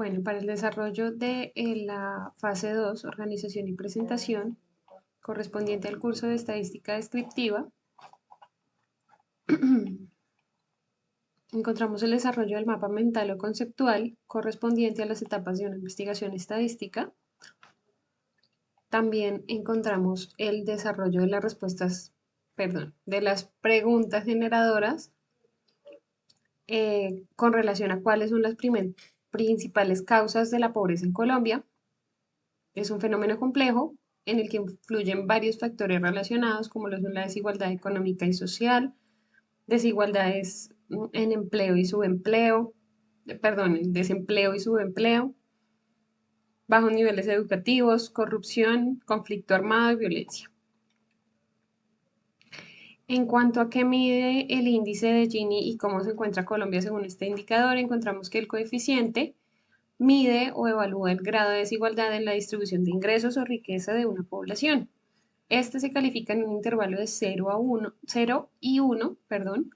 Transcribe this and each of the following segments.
Bueno, para el desarrollo de la fase 2, organización y presentación, correspondiente al curso de estadística descriptiva, encontramos el desarrollo del mapa mental o conceptual correspondiente a las etapas de una investigación estadística. También encontramos el desarrollo de las respuestas, perdón, de las preguntas generadoras con relación a cuáles son las principales causas de la pobreza en Colombia. Es un fenómeno complejo en el que influyen varios factores relacionados, como lo son la desigualdad económica y social, desigualdades en empleo y subempleo, perdón, en desempleo y subempleo, bajos niveles educativos, corrupción, conflicto armado y violencia. En cuanto a qué mide el índice de Gini y cómo se encuentra Colombia según este indicador, encontramos que el coeficiente mide o evalúa el grado de desigualdad en la distribución de ingresos o riqueza de una población. Este se califica en un intervalo de 0 y 1, perdón,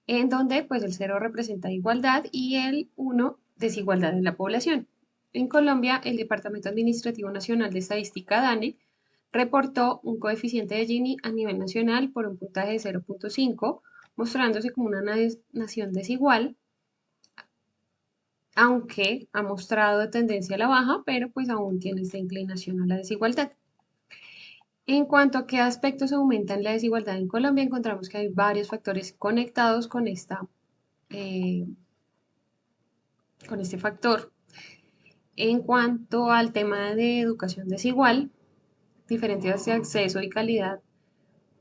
en donde pues el 0 representa igualdad y el 1 desigualdad en la población. En Colombia, el Departamento Administrativo Nacional de Estadística, DANE, reportó un coeficiente de Gini a nivel nacional por un puntaje de 0.5, mostrándose como una nación desigual, aunque ha mostrado tendencia a la baja, pero pues aún tiene esta inclinación a la desigualdad. En cuanto a qué aspectos aumentan la desigualdad en Colombia, encontramos que hay varios factores conectados eh, con este factor. En cuanto al tema de educación desigual, diferencias de acceso y calidad,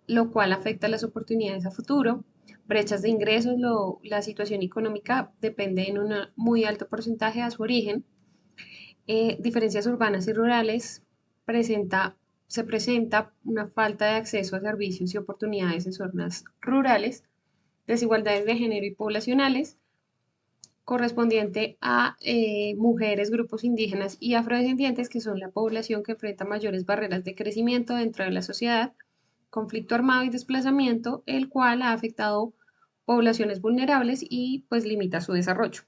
lo cual afecta las oportunidades a futuro, brechas de ingresos, la situación económica depende en un muy alto porcentaje a su origen, diferencias urbanas y rurales, presenta, se presenta una falta de acceso a servicios y oportunidades en zonas rurales, desigualdades de género y poblacionales, correspondiente a mujeres, grupos indígenas y afrodescendientes, que son la población que enfrenta mayores barreras de crecimiento dentro de la sociedad, conflicto armado y desplazamiento, el cual ha afectado poblaciones vulnerables y pues limita su desarrollo.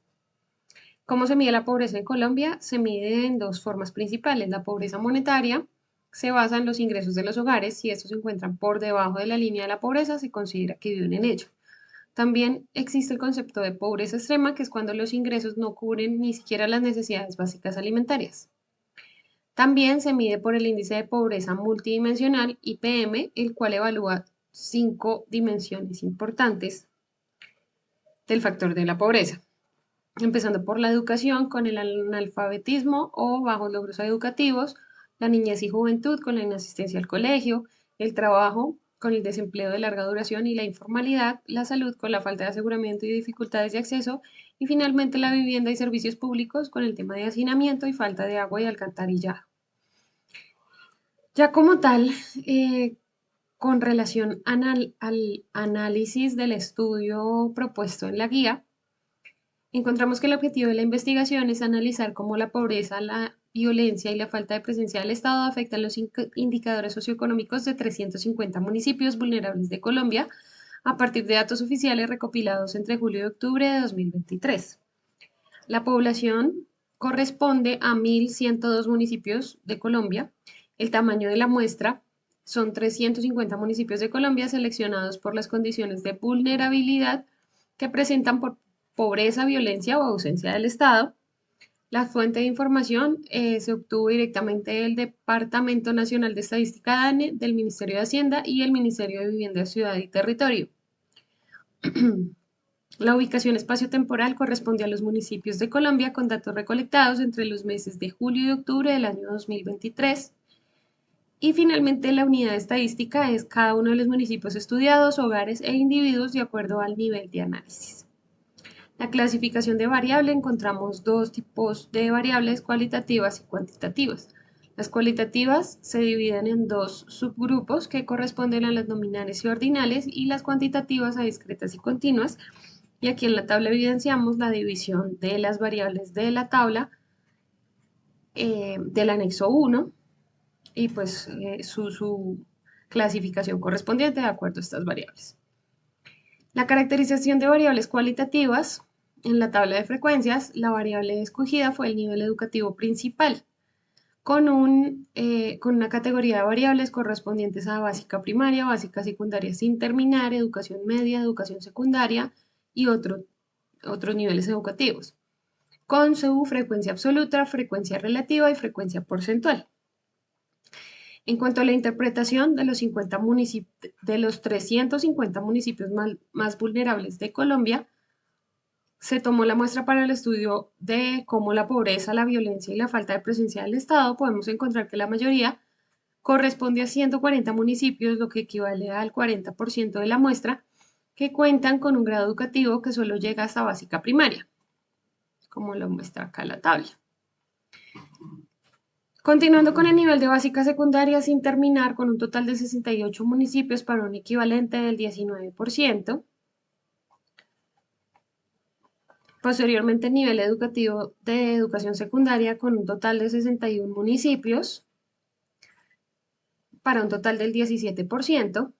¿Cómo se mide la pobreza en Colombia? Se mide en dos formas principales. La pobreza monetaria se basa en los ingresos de los hogares. Si estos se encuentran por debajo de la línea de la pobreza, se considera que viven en ello. También existe el concepto de pobreza extrema, que es cuando los ingresos no cubren ni siquiera las necesidades básicas alimentarias. También se mide por el índice de pobreza multidimensional, IPM, el cual evalúa 5 dimensiones importantes del factor de la pobreza, empezando por la educación con el analfabetismo o bajos logros educativos, la niñez y juventud con la inasistencia al colegio, el trabajo con el desempleo de larga duración y la informalidad, la salud con la falta de aseguramiento y dificultades de acceso, y finalmente la vivienda y servicios públicos con el tema de hacinamiento y falta de agua y alcantarillado. Ya como tal, eh, con relación al análisis del estudio propuesto en la guía, encontramos que el objetivo de la investigación es analizar cómo la pobreza, la violencia y la falta de presencia del Estado afectan los indicadores socioeconómicos de 350 municipios vulnerables de Colombia a partir de datos oficiales recopilados entre julio y octubre de 2023. La población corresponde a 1.102 municipios de Colombia. El tamaño de la muestra son 350 municipios de Colombia seleccionados por las condiciones de vulnerabilidad que presentan por pobreza, violencia o ausencia del Estado. La fuente de información se obtuvo directamente del Departamento Nacional de Estadística DANE, del Ministerio de Hacienda y el Ministerio de Vivienda, Ciudad y Territorio. La ubicación espaciotemporal corresponde a los municipios de Colombia con datos recolectados entre los meses de julio y octubre del año 2023. Y finalmente la unidad estadística es cada uno de los municipios estudiados, hogares e individuos de acuerdo al nivel de análisis. La clasificación de variable, encontramos dos tipos de variables, cualitativas y cuantitativas. Las cualitativas se dividen en dos subgrupos que corresponden a las nominales y ordinales, y las cuantitativas a discretas y continuas. Y aquí en la tabla evidenciamos la división de las variables de la tabla del anexo 1 y pues su clasificación correspondiente de acuerdo a estas variables. La caracterización de variables cualitativas En la tabla de frecuencias, la variable escogida fue el nivel educativo principal, con una categoría de variables correspondientes a básica primaria, básica secundaria sin terminar, educación media, educación secundaria y otros niveles educativos, con su frecuencia absoluta, frecuencia relativa y frecuencia porcentual. En cuanto a la interpretación de los, 50 de los 350 municipios más vulnerables de Colombia, se tomó la muestra para el estudio de cómo la pobreza, la violencia y la falta de presencia del Estado. Podemos encontrar que la mayoría corresponde a 140 municipios, lo que equivale al 40% de la muestra, que cuentan con un grado educativo que solo llega hasta básica primaria, como lo muestra acá la tabla. Continuando con el nivel de básica secundaria sin terminar, con un total de 68 municipios para un equivalente del 19%. Posteriormente, el nivel educativo de educación secundaria con un total de 61 municipios para un total del 17%.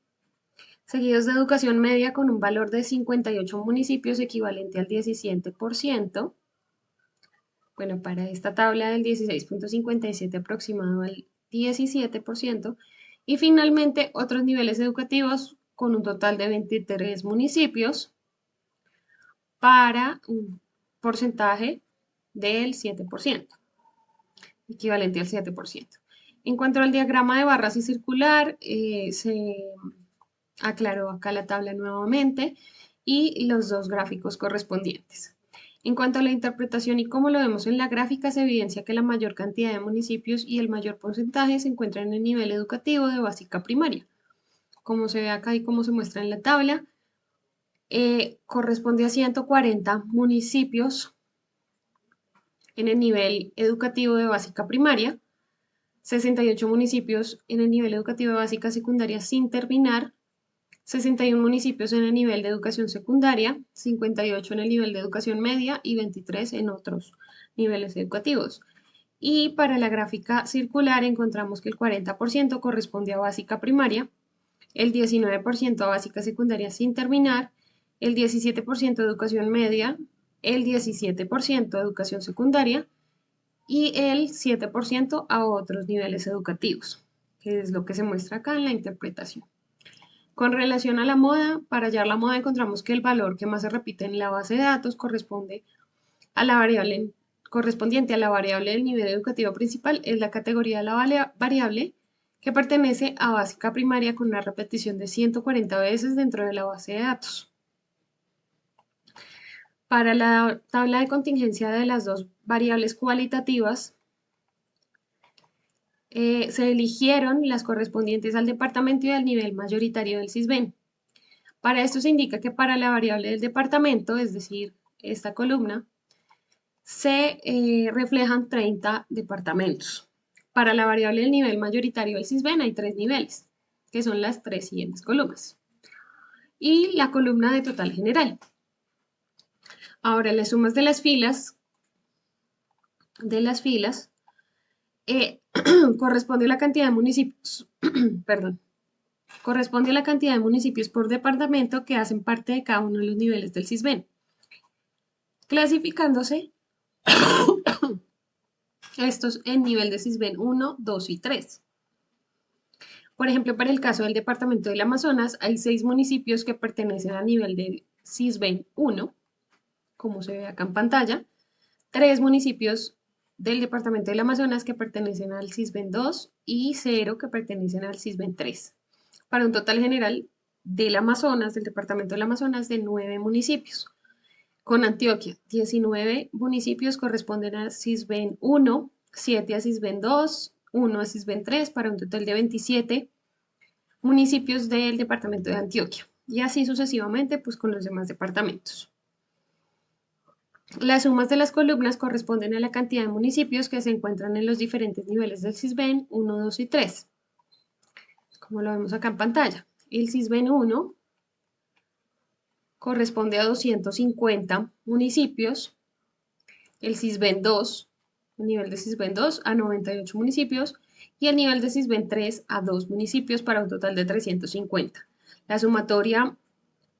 Seguidos de educación media con un valor de 58 municipios equivalente al 17%. Bueno, para esta tabla del 16.57 aproximado al 17%. Y finalmente, otros niveles educativos con un total de 23 municipios para un porcentaje del 7%, equivalente al 7%. En cuanto al diagrama de barras y circular, se aclaró acá la tabla nuevamente y los dos gráficos correspondientes. En cuanto a la interpretación y como lo vemos en la gráfica, se evidencia que la mayor cantidad de municipios y el mayor porcentaje se encuentran en el nivel educativo de básica primaria. Como se ve acá y como se muestra en la tabla, corresponde a 140 municipios en el nivel educativo de básica primaria, 68 municipios en el nivel educativo de básica secundaria sin terminar, 61 municipios en el nivel de educación secundaria, 58 en el nivel de educación media y 23 en otros niveles educativos. Y para la gráfica circular encontramos que el 40% corresponde a básica primaria, el 19% a básica secundaria sin terminar, el 17% de educación media, el 17% de educación secundaria y el 7% a otros niveles educativos, que es lo que se muestra acá en la interpretación. Con relación a la moda, para hallar la moda encontramos que el valor que más se repite en la base de datos corresponde a la variable correspondiente a la variable del nivel educativo principal es la categoría de la variable que pertenece a básica primaria con una repetición de 140 veces dentro de la base de datos. Para la tabla de contingencia de las dos variables cualitativas, se eligieron las correspondientes al departamento y al nivel mayoritario del CISBEN. Para esto se indica que para la variable del departamento, es decir, esta columna, se reflejan 30 departamentos. Para la variable del nivel mayoritario del CISBEN hay 3 niveles, que son las 3 siguientes columnas. Y la columna de total general. Ahora, las sumas de las filas, corresponde a la cantidad de municipios, perdón, corresponde a la cantidad de municipios por departamento que hacen parte de cada uno de los niveles del CISBEN, clasificándose estos en nivel de CISBEN 1, 2 y 3. Por ejemplo, para el caso del departamento del Amazonas, hay 6 municipios que pertenecen al nivel de CISBEN 1, como se ve acá en pantalla, 3 municipios del departamento del Amazonas que pertenecen al CISBEN 2 y 0 que pertenecen al CISBEN 3, para un total general del Amazonas, del departamento del Amazonas, de 9 municipios. Con Antioquia, 19 municipios corresponden a CISBEN 1, 7 a CISBEN 2, 1 a CISBEN 3, para un total de 27 municipios del departamento de Antioquia. Y así sucesivamente, pues con los demás departamentos. Las sumas de las columnas corresponden a la cantidad de municipios que se encuentran en los diferentes niveles del CISBEN 1, 2 y 3, como lo vemos acá en pantalla. El CISBEN 1 corresponde a 250 municipios, el CISBEN 2, el nivel de CISBEN 2 a 98 municipios y el nivel de CISBEN 3 a 2 municipios para un total de 350. La sumatoria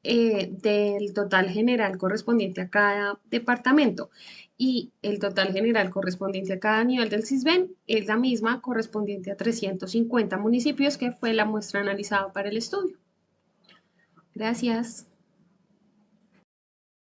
del total general correspondiente a cada departamento. Y el total general correspondiente a cada nivel del CISBEN es la misma correspondiente a 350 municipios, que fue la muestra analizada para el estudio. Gracias.